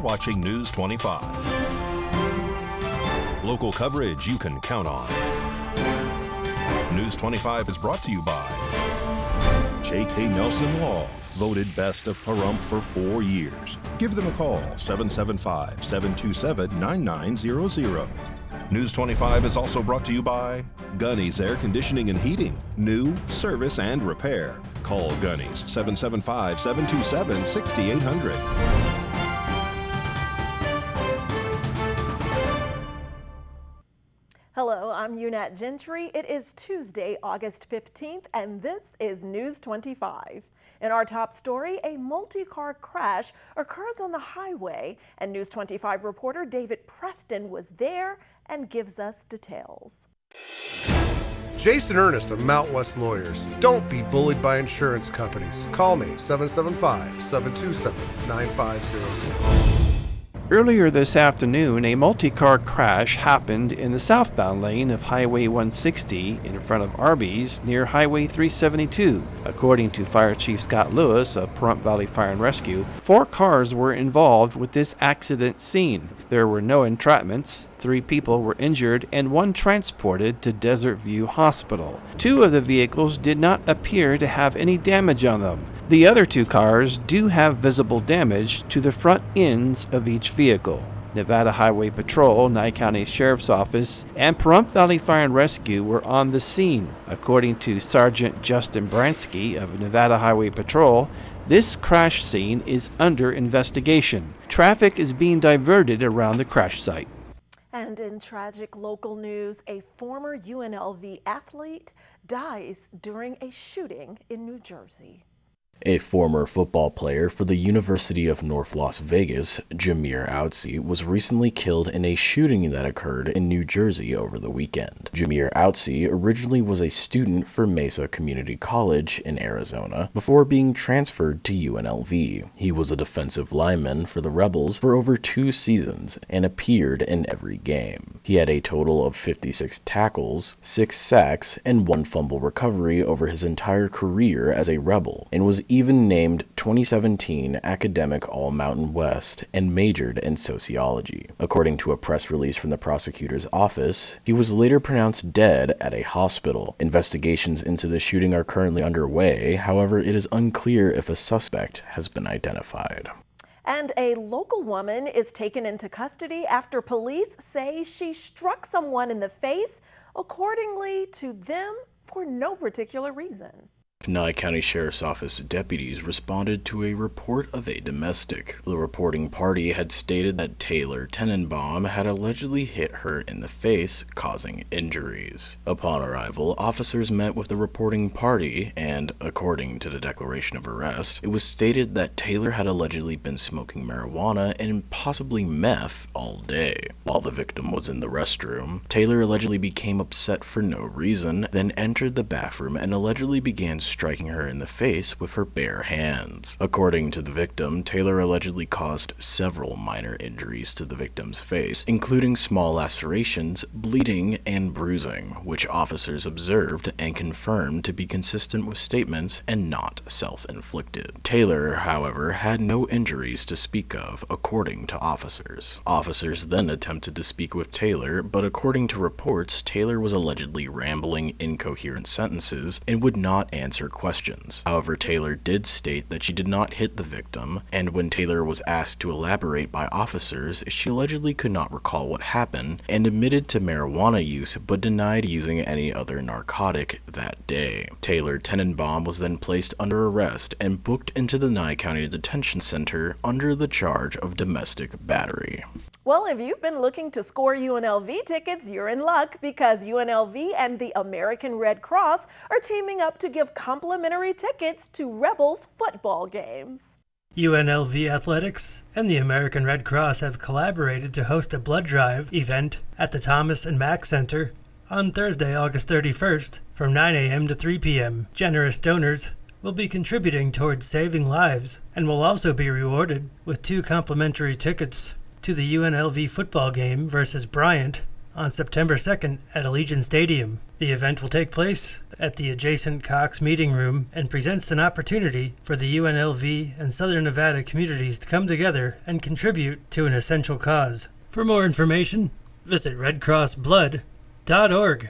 watching News 25. Local coverage you can count on. News 25 is brought to you by J.K. Nelson Law, voted best of Pahrump for 4 years. Give them a call, 775-727-9900. News 25 is also brought to you by Gunny's Air Conditioning and Heating. New, service, and repair. Call Gunny's, 775-727-6800. Hello, I'm Unat Gentry. It is Tuesday, August 15th, and this is News 25. In our top story, a multi-car crash occurs on the highway, and News 25 reporter David Preston was there and gives us details. Jason Ernest of Mount West Lawyers. Don't be bullied by insurance companies. Call me, 775-727-9500. Earlier this afternoon, a multi-car crash happened in the southbound lane of Highway 160 in front of Arby's near Highway 372. According to Fire Chief Scott Lewis of Pahrump Valley Fire and Rescue, 4 cars were involved with this accident scene. There were no entrapments, 3 people were injured, and 1 transported to Desert View Hospital. 2 of the vehicles did not appear to have any damage on them. The other 2 cars do have visible damage to the front ends of each vehicle. Nevada Highway Patrol, Nye County Sheriff's Office, and Pahrump Valley Fire and Rescue were on the scene. According to Sergeant Justin Bransky of Nevada Highway Patrol, this crash scene is under investigation. Traffic is being diverted around the crash site. And in tragic local news, a former UNLV athlete dies during a shooting in New Jersey. A former football player for the University of North Las Vegas, Jameer Outsey, was recently killed in a shooting that occurred in New Jersey over the weekend. Jameer Outsey originally was a student for Mesa Community College in Arizona before being transferred to UNLV. He was a defensive lineman for the Rebels for over 2 seasons and appeared in every game. He had a total of 56 tackles, 6 sacks, and 1 fumble recovery over his entire career as a Rebel, and was even named 2017 Academic All-Mountain West and majored in sociology. According to a press release from the prosecutor's office, he was later pronounced dead at a hospital. Investigations into the shooting are currently underway. However, it is unclear if a suspect has been identified. And a local woman is taken into custody after police say she struck someone in the face, accordingly to them, for no particular reason. Nye County Sheriff's Office deputies responded to a report of a domestic. The reporting party had stated that Taylor Tenenbaum had allegedly hit her in the face, causing injuries. Upon arrival, officers met with the reporting party, and, according to the declaration of arrest, it was stated that Taylor had allegedly been smoking marijuana and possibly meth all day. While the victim was in the restroom, Taylor allegedly became upset for no reason, then entered the bathroom and allegedly began striking her in the face with her bare hands. According to the victim, Taylor allegedly caused several minor injuries to the victim's face, including small lacerations, bleeding, and bruising, which officers observed and confirmed to be consistent with statements and not self-inflicted. Taylor, however, had no injuries to speak of, according to officers. Officers then attempted to speak with Taylor, but according to reports, Taylor was allegedly rambling incoherent sentences and would not answer questions. However, Taylor did state that she did not hit the victim, and when Taylor was asked to elaborate by officers, she allegedly could not recall what happened and admitted to marijuana use but denied using any other narcotic that day. Taylor Tenenbaum was then placed under arrest and booked into the Nye County Detention Center under the charge of domestic battery. Well, if you've been looking to score UNLV tickets, you're in luck because UNLV and the American Red Cross are teaming up to give complimentary tickets to Rebels football games. UNLV Athletics and the American Red Cross have collaborated to host a blood drive event at the Thomas and Mack Center on Thursday, August 31st from 9 a.m. to 3 p.m. Generous donors will be contributing towards saving lives and will also be rewarded with 2 complimentary tickets to the UNLV football game versus Bryant on September 2nd at Allegiant Stadium. The event will take place at the adjacent Cox Meeting Room and presents an opportunity for the UNLV and Southern Nevada communities to come together and contribute to an essential cause. For more information, visit redcrossblood.org.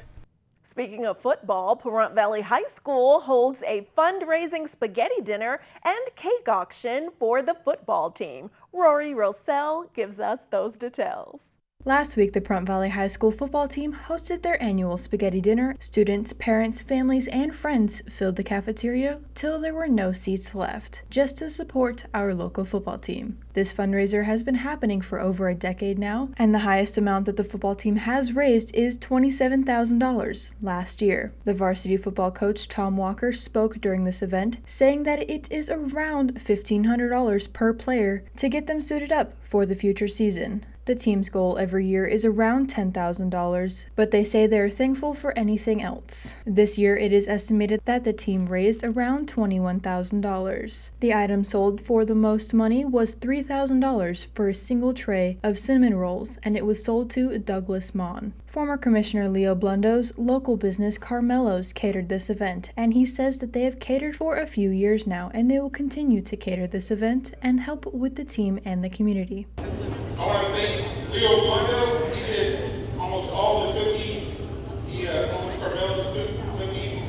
Speaking of football, Pahrump Valley High School holds a fundraising spaghetti dinner and cake auction for the football team. Rory Rossell gives us those details. Last week, the Pahrump Valley High School football team hosted their annual spaghetti dinner. Students, parents, families, and friends filled the cafeteria till there were no seats left, just to support our local football team. This fundraiser has been happening for over a decade now, and the highest amount that the football team has raised is $27,000 last year. The varsity football coach Tom Walker spoke during this event, saying that it is around $1,500 per player to get them suited up for the future season. The team's goal every year is around $10,000, but they say they are thankful for anything else. This year, it is estimated that the team raised around $21,000. The item sold for the most money was $3,000 for a single tray of cinnamon rolls, and it was sold to Douglas Mon. Former Commissioner Leo Blundo's local business Carmelo's catered this event, and he says that they have catered for a few years now, and they will continue to cater this event and help with the team and the community. I want to thank Leo Blundo. He did almost all the cooking. He owns Carmelo's cooking.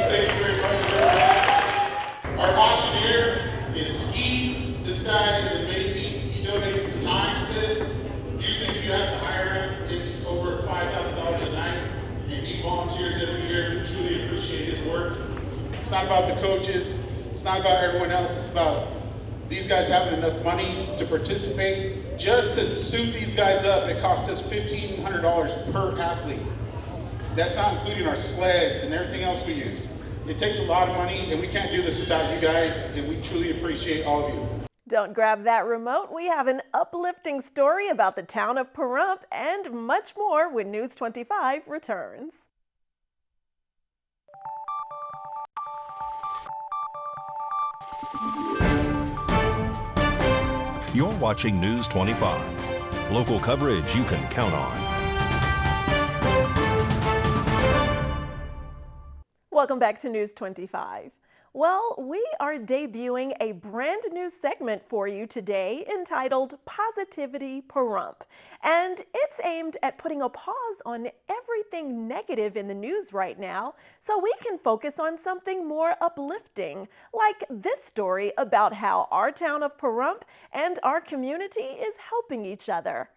Thank you very much for that. Our auctioneer is Steve. This guy is amazing. He donates his time to this. Usually if you have to hire him, it's over $5,000 a night. And he volunteers every year. We truly appreciate his work. It's not about the coaches. It's not about everyone else. It's about these guys having enough money to participate. Just to suit these guys up, it cost us $1,500 per athlete. That's not including our sleds and everything else we use. It takes a lot of money, and we can't do this without you guys, and we truly appreciate all of you. Don't grab that remote. We have an uplifting story about the town of Pahrump and much more when News 25 returns. You're watching News 25. Local coverage you can count on. Welcome back to News 25. Well, we are debuting a brand new segment for you today entitled Positivity Pahrump. And it's aimed at putting a pause on everything negative in the news right now so we can focus on something more uplifting, like this story about how our town of Pahrump and our community is helping each other.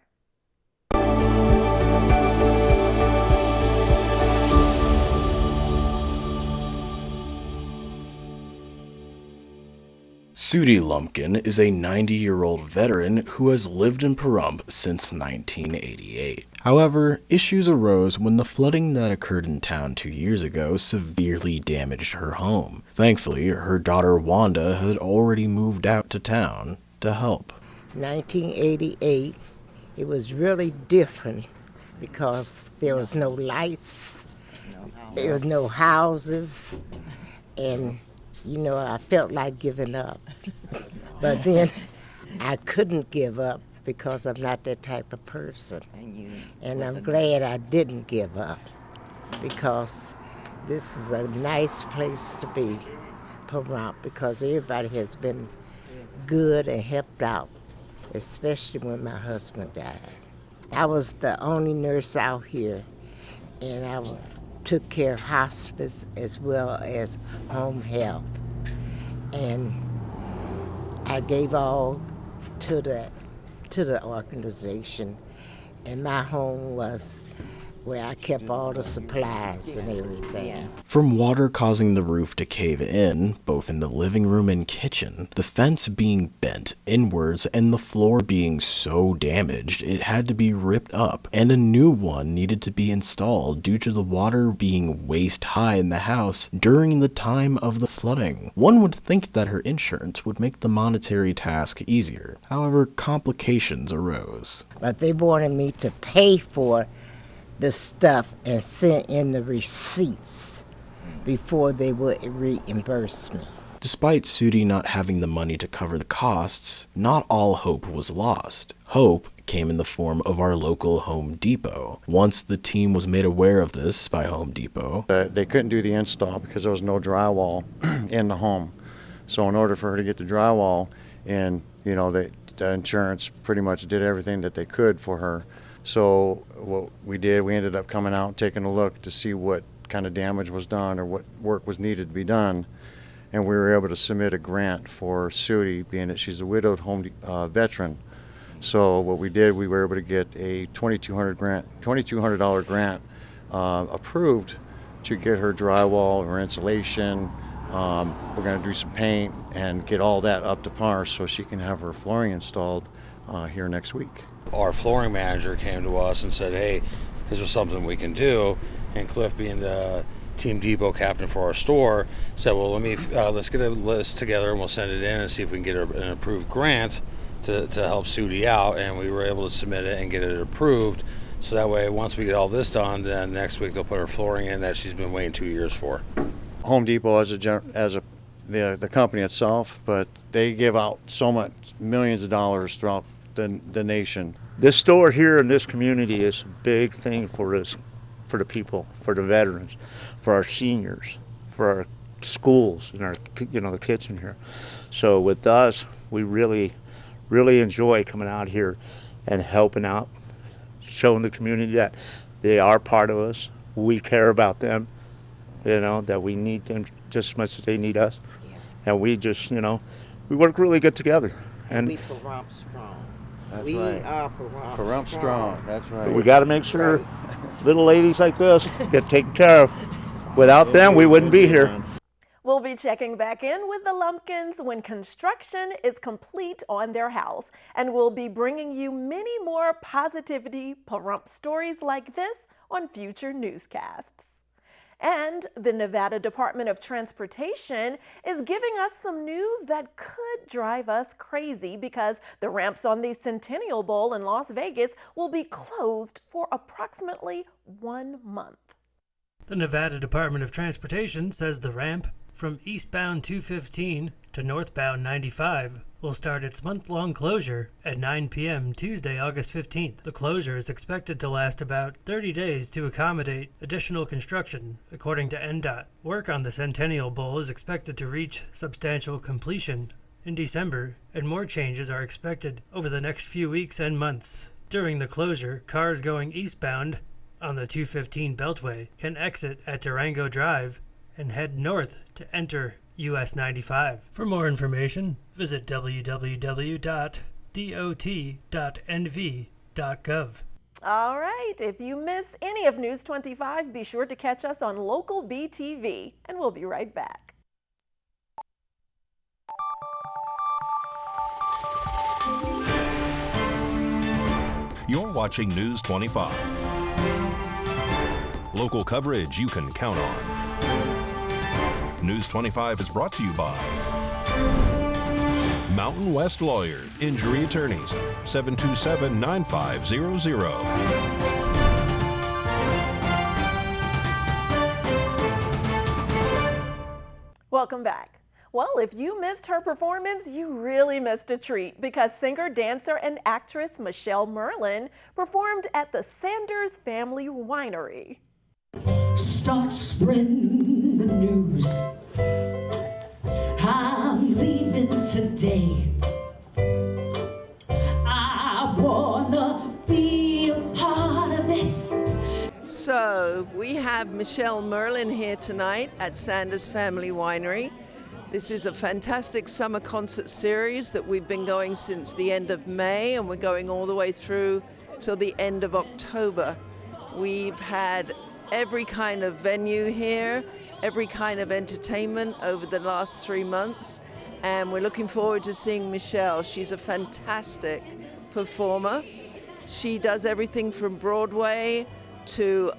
Sudie Lumpkin is a 90-year-old veteran who has lived in Pahrump since 1988. However, issues arose when the flooding that occurred in town 2 years ago severely damaged her home. Thankfully, her daughter Wanda had already moved out to town to help. 1988, it was really different because there was no lights, there was no houses, and you know, I felt like giving up. But then I couldn't give up because I'm not that type of person. And I'm glad I didn't give up because this is a nice place to be, Pahrump, because everybody has been good and helped out, especially when my husband died. I was the only nurse out here, and I took care of hospice as well as home health. And I gave all to the organization. And my home was where I kept all the supplies and everything. From water causing the roof to cave in, both in the living room and kitchen, the fence being bent inwards, and the floor being so damaged it had to be ripped up, and a new one needed to be installed due to the water being waist high in the house during the time of the flooding. One would think that her insurance would make the monetary task easier. However, complications arose. But they wanted me to pay for the stuff and send in the receipts before they would reimburse me. Despite Sudie not having the money to cover the costs, not all hope was lost. Hope came in the form of our local Home Depot. Once the team was made aware of this by Home Depot, they couldn't do the install because there was no drywall in the home. So in order for her to get the drywall in, you know, the insurance pretty much did everything that they could for her. So what we did, we ended up coming out, taking a look to see what kind of damage was done or what work was needed to be done. And we were able to submit a grant for Sudi, being that she's a widowed home veteran. So what we did, we were able to get a $2,200 grant approved to get her drywall or insulation. We're going to do some paint and get all that up to par so she can have her flooring installed here next week. Our flooring manager came to us and said, hey, is there something we can do? And Cliff, being the Team Depot captain for our store, said, well, let's get a list together and we'll send it in and see if we can get an approved grant to help Sudi out. And we were able to submit it and get it approved. So that way, once we get all this done, then next week they'll put her flooring in that she's been waiting 2 years for. Home Depot as the company itself, but they give out so much, millions of dollars throughout the nation. This store here in this community is a big thing for us, for the people, for the veterans, for our seniors, for our schools and our, you know, the kids in here. So with us, we really enjoy coming out here and helping out, showing the community that they are part of us. We care about them, you know, that we need them just as much as they need us. Yeah. And we just, you know, we work really good together. And we Pahrump strong. That's we right. are Pahrump Pahrump strong. That's right. we got to make sure little ladies like this get taken care of. Without them, we wouldn't be here. We'll be checking back in with the Lumpkins when construction is complete on their house. And we'll be bringing you many more positivity Pahrump stories like this on future newscasts. And the Nevada Department of Transportation is giving us some news that could drive us crazy because the ramps on the Centennial Bowl in Las Vegas will be closed for approximately 1 month. The Nevada Department of Transportation says the ramp from eastbound 215 to northbound 95 will start its month-long closure at 9 p.m. Tuesday, August 15th. The closure is expected to last about 30 days to accommodate additional construction, according to NDOT. Work on the Centennial Bowl is expected to reach substantial completion in December, and more changes are expected over the next few weeks and months. During the closure, cars going eastbound on the 215 Beltway can exit at Durango Drive and head north to enter US 95. For more information, visit www.dot.nv.gov. All right, if you miss any of News 25, be sure to catch us on local BTV, and we'll be right back. You're watching News 25. Local coverage you can count on. News 25 is brought to you by Mountain West Lawyers, Injury Attorneys, 727-9500. Welcome back. Well, if you missed her performance, you really missed a treat because singer, dancer, and actress Michelle Merlin performed at the Sanders Family Winery. Start spreading the news. I'm leaving today. I wanna be a part of it. So we have Michelle Merlin here tonight at Sanders Family Winery. This is a fantastic summer concert series that we've been going since the end of May, and we're going all the way through till the end of October. We've had every kind of venue here, every kind of entertainment over the last 3 months, and we're looking forward to seeing Michelle. She's a fantastic performer. She does everything from Broadway to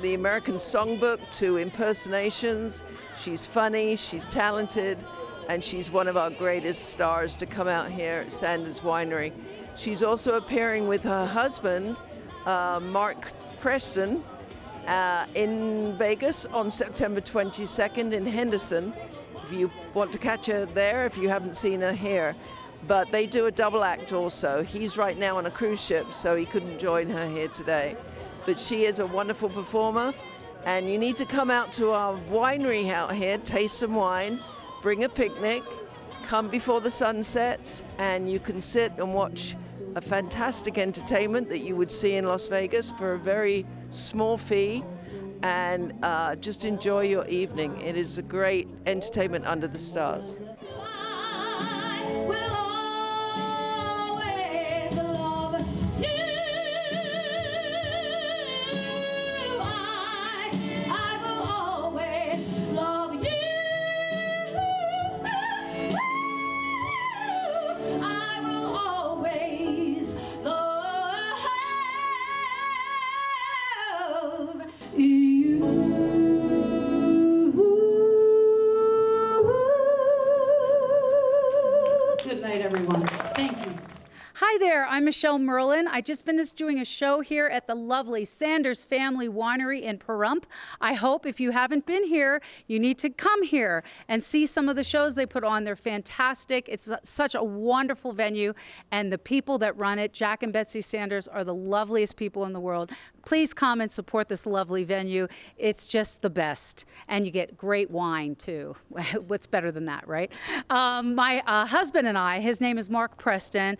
the American Songbook to impersonations. She's funny, she's talented, and she's one of our greatest stars to come out here at Sanders Winery. She's also appearing with her husband, Mark Preston, in Vegas on September 22nd in Henderson. If you want to catch her there, if you haven't seen her here. but they do a double act also. He's right now on a cruise ship, so he couldn't join her here today. But she is a wonderful performer, and you need to come out to our winery out here, taste some wine, bring a picnic, come before the sun sets, and you can sit and watch a fantastic entertainment that you would see in Las Vegas for a very small fee, and just enjoy your evening. It is a great entertainment under the stars. Good night, everyone. Thank you. Hi there, I'm Michelle Merlin. I just finished doing a show here at the lovely Sanders Family Winery in Pahrump. I hope if you haven't been here, you need to come here and see some of the shows they put on. They're fantastic. It's such a wonderful venue, and the people that run it, Jack and Betsy Sanders, are the loveliest people in the world. Please come and support this lovely venue. It's just the best, and you get great wine too. What's better than that, right? My husband and I, his name is Mark Preston,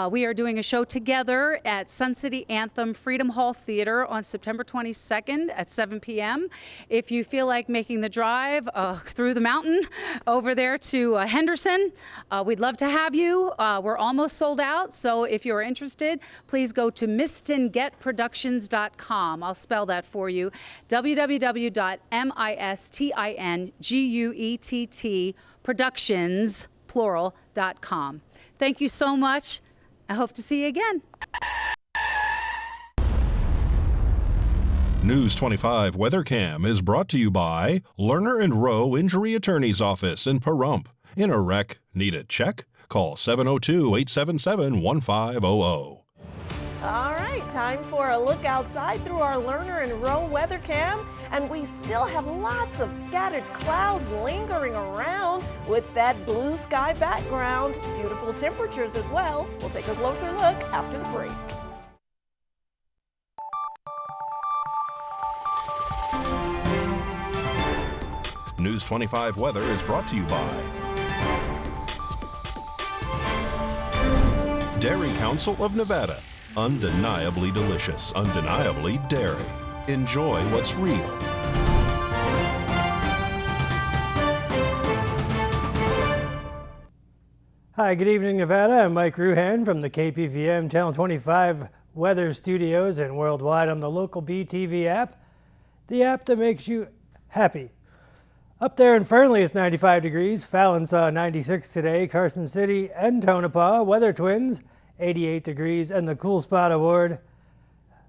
we are doing a show together at Sun City Anthem Freedom Hall Theater on September 22nd at 7 p.m. If you feel like making the drive through the mountain over there to Henderson, we'd love to have you. We're almost sold out, so if you're interested, please go to mistingetproductions.com. I'll spell that for you. www.mistinguett productions.com. Thank you so much. I hope to see you again. News 25 WeatherCam is brought to you by Lerner and Rowe Injury Attorney's Office in Pahrump. In a wreck, need a check? Call 702-877-1500. All right, time for a look outside through our Lerner and Rowe weather cam, and we still have lots of scattered clouds lingering around with that blue sky background. Beautiful temperatures as well. We'll take a closer look after the break. News 25 weather is brought to you by Dairy Council of Nevada. Undeniably delicious, undeniably dairy. Enjoy what's real. Hi, good evening, Nevada. I'm Mike Ruhan from the KPVM Channel 25 Weather Studios and worldwide on the local BTV app, the app that makes you happy. Up there in Fernley, it's 95 degrees. Fallon saw 96 today. Carson City and Tonopah, weather twins, 88 degrees, and the Cool Spot Award.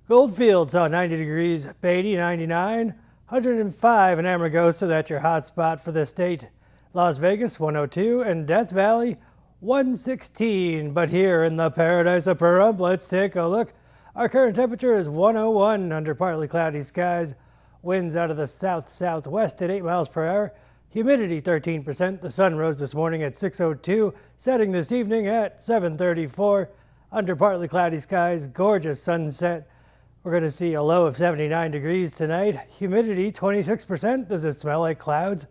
Goldfield saw 90 degrees. Beatty, 99. 105 in Amargosa, that's your hot spot for the state. Las Vegas, 102, and Death Valley, 116. But here in the paradise of Pahrump, let's take a look. Our current temperature is 101 under partly cloudy skies. Winds out of the south-southwest at 8 miles per hour. Humidity 13%. The sun rose this morning at 6:02, setting this evening at 7:34. Under partly cloudy skies, gorgeous sunset. We're going to see a low of 79 degrees tonight. Humidity 26%. Does it smell like clouds?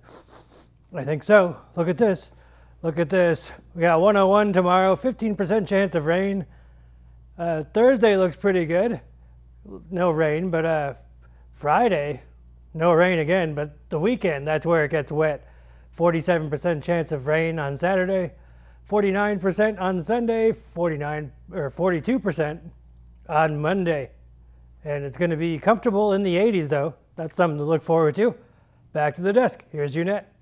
I think so. Look at this. Look at this. We got 101 tomorrow, 15% chance of rain. Thursday looks pretty good. No rain, but Friday, no rain again, but the weekend, that's where it gets wet. 47% chance of rain on Saturday, 49% on Sunday, 42% on Monday. And it's going to be comfortable in the 80s, though. That's something to look forward to. Back to the desk. Here's Jeanette.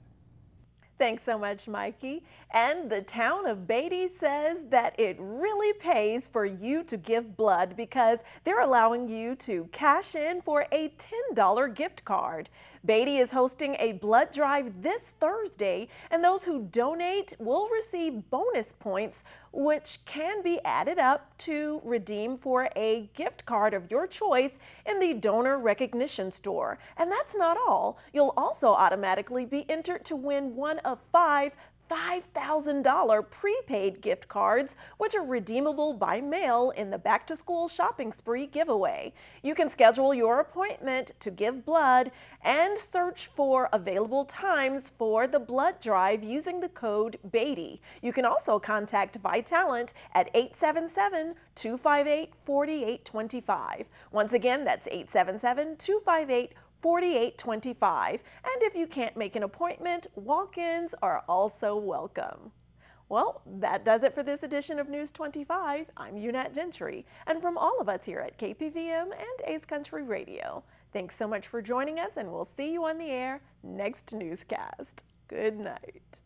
Thanks so much, Mikey. And the town of Beatty says that it really pays for you to give blood because they're allowing you to cash in for a $10 gift card. Beatty is hosting a blood drive this Thursday, and those who donate will receive bonus points, which can be added up to redeem for a gift card of your choice in the donor recognition store. And that's not all. You'll also automatically be entered to win one of 5 $5,000 prepaid gift cards, which are redeemable by mail in the Back to School Shopping Spree giveaway. You can schedule your appointment to give blood and search for available times for the blood drive using the code BEATY. You can also contact Vitalant at 877-258-4825. Once again, that's 877-258-4825. And if you can't make an appointment, walk-ins are also welcome. Well, that does it for this edition of News 25. I'm Unat Gentry, and from all of us here at KPVM and Ace Country Radio, thanks so much for joining us, and we'll see you on the air next newscast. Good night.